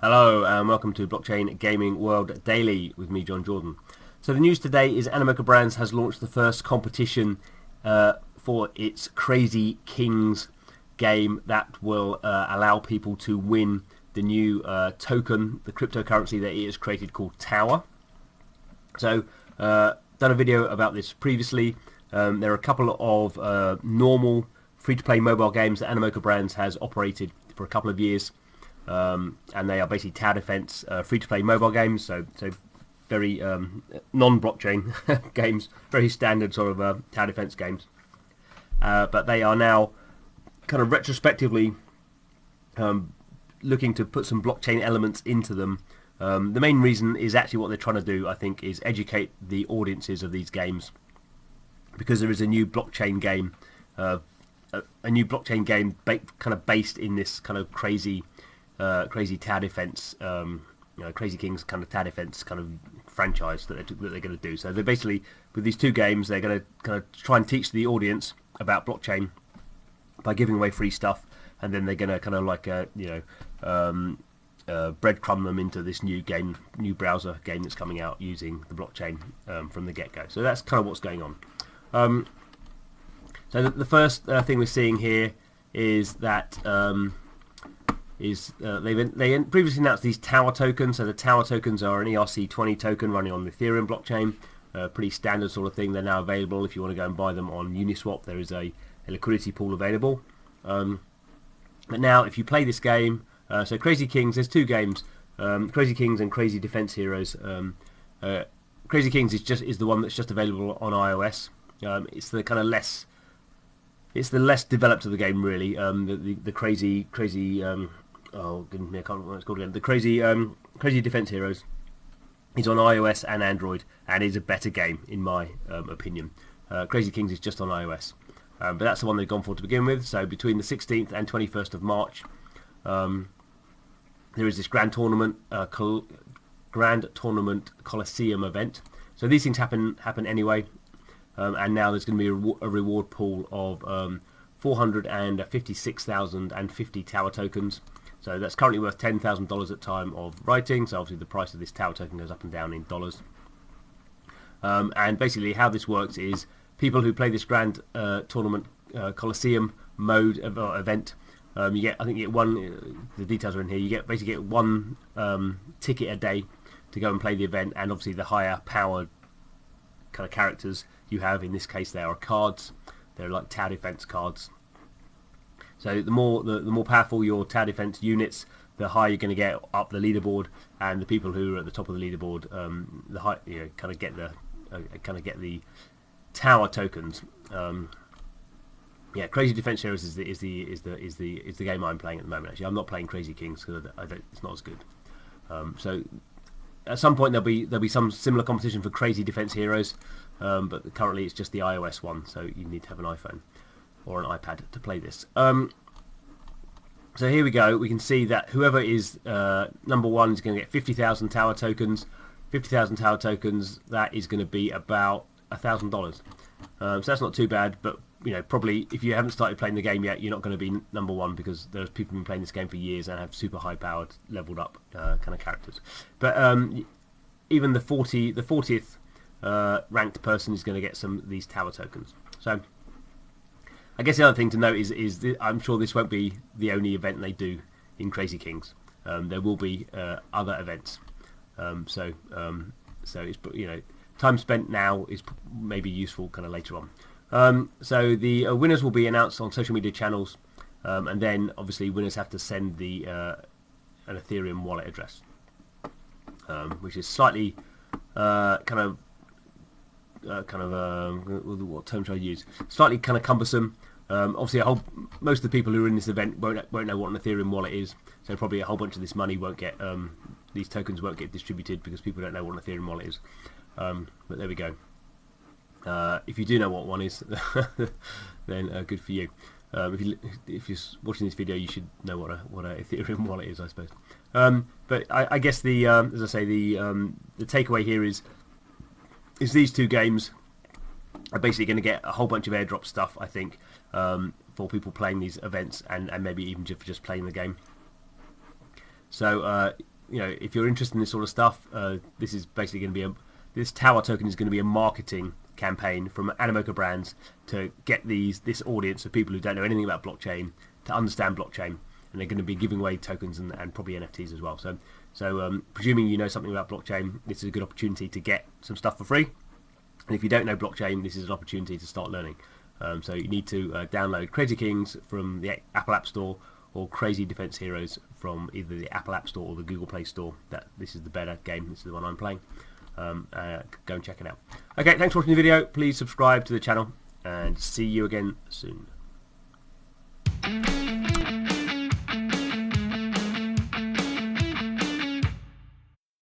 Hello and welcome to Blockchain Gaming World Daily with me, John Jordan. So the news today is Animoca Brands has launched the first competition for its Crazy Kings game that will allow people to win the new token, the cryptocurrency that it has created called Tower. So done a video about this previously. There are a couple of normal free-to-play mobile games that Animoca Brands has operated for a couple of years. And they are basically tower defense free-to-play mobile games, so very non-blockchain games, very standard sort of tower defense games. But they are now kind of retrospectively looking to put some blockchain elements into them. The main reason is actually what they're trying to do, I think, is educate the audiences of these games, because there is a new blockchain game, kind of based in this kind of crazy tower defense, Crazy Kings kind of tower defense kind of franchise that they're going to do. So they're basically, with these two games, they're going to kind of try and teach the audience about blockchain by giving away free stuff, and then they're going to kind of like breadcrumb them into this new browser game that's coming out using the blockchain from the get-go. So that's kind of what's going on. So the first thing we're seeing here is that they previously announced these Tower tokens. So the Tower tokens are an ERC20 token running on the Ethereum blockchain. Pretty standard sort of thing. They're now available if you want to go and buy them on Uniswap. There is a liquidity pool available. But now if you play this game, so Crazy Kings, there's two games, Crazy Kings and Crazy Defense Heroes. Crazy Kings is the one that's just available on iOS. It's the kind of less developed of the game, really. The crazy oh goodness me, I can't remember what it's called again. The Crazy Defense Heroes is on iOS and Android, and is a better game in my opinion. Crazy Kings is just on iOS, but that's the one they've gone for to begin with. So between the 16th and 21st of March, there is this Grand Tournament Coliseum event. So these things happen anyway. And now there's going to be a reward pool of 456,050 Tower tokens. So that's currently worth $10,000 at time of writing. So obviously the price of this Tower token goes up and down in dollars. And basically how this works is people who play this Grand Tournament Coliseum mode event, you get one. The details are in here. You basically get one ticket a day to go and play the event, and obviously the higher powered kind of characters you have, in this case they are cards. They're like tower defense cards. So the more powerful your tower defense units, the higher you're going to get up the leaderboard, and the people who are at the top of the leaderboard, the high, kind of get the tower tokens. Crazy Defense Heroes is the game I'm playing at the moment. Actually, I'm not playing Crazy Kings because it's not as good. So at some point there'll be some similar competition for Crazy Defense Heroes, but currently it's just the iOS one, so you need to have an iPhone or an iPad to play this. So here we go. We can see that whoever is number one is going to get 50,000 Tower tokens. 50,000 Tower tokens. That is going to be about $1,000. So that's not too bad, but probably if you haven't started playing the game yet, you're not going to be number one, because there's people who've been playing this game for years and have super high powered, leveled up kind of characters. But even the 40th ranked person is going to get some of these Tower tokens. So I guess the other thing to note is I'm sure this won't be the only event they do in Crazy Kings. There will be other events. So it's, time spent now is maybe useful kind of later on. So the winners will be announced on social media channels, and then obviously winners have to send an Ethereum wallet address, which is slightly what term should I use? Slightly kind of cumbersome. Obviously, most of the people who are in this event won't know what an Ethereum wallet is, so probably a whole bunch of this money won't get these tokens won't get distributed because people don't know what an Ethereum wallet is. But there we go. If you do know what one is, then good for you. If you're watching this video, you should know what a Ethereum wallet is, I suppose. But I guess as I say, the takeaway here is these two games are basically going to get a whole bunch of airdrop stuff, I think, for people playing these events, and maybe even just playing the game. So you know, if you're interested in this sort of stuff, this is basically going to be this tower token is going to be a marketing campaign from Animoca Brands to get this audience of people who don't know anything about blockchain to understand blockchain, and they're going to be giving away tokens and probably NFTs as well. So presuming you know something about blockchain, this is a good opportunity to get some stuff for free. And if you don't know blockchain, this is an opportunity to start learning. So you need to download Crazy Kings from the Apple App Store, or Crazy Defense Heroes from either the Apple App Store or the Google Play Store. This is the better game. This is the one I'm playing. Go and check it out. Okay, thanks for watching the video. Please subscribe to the channel, and see you again soon.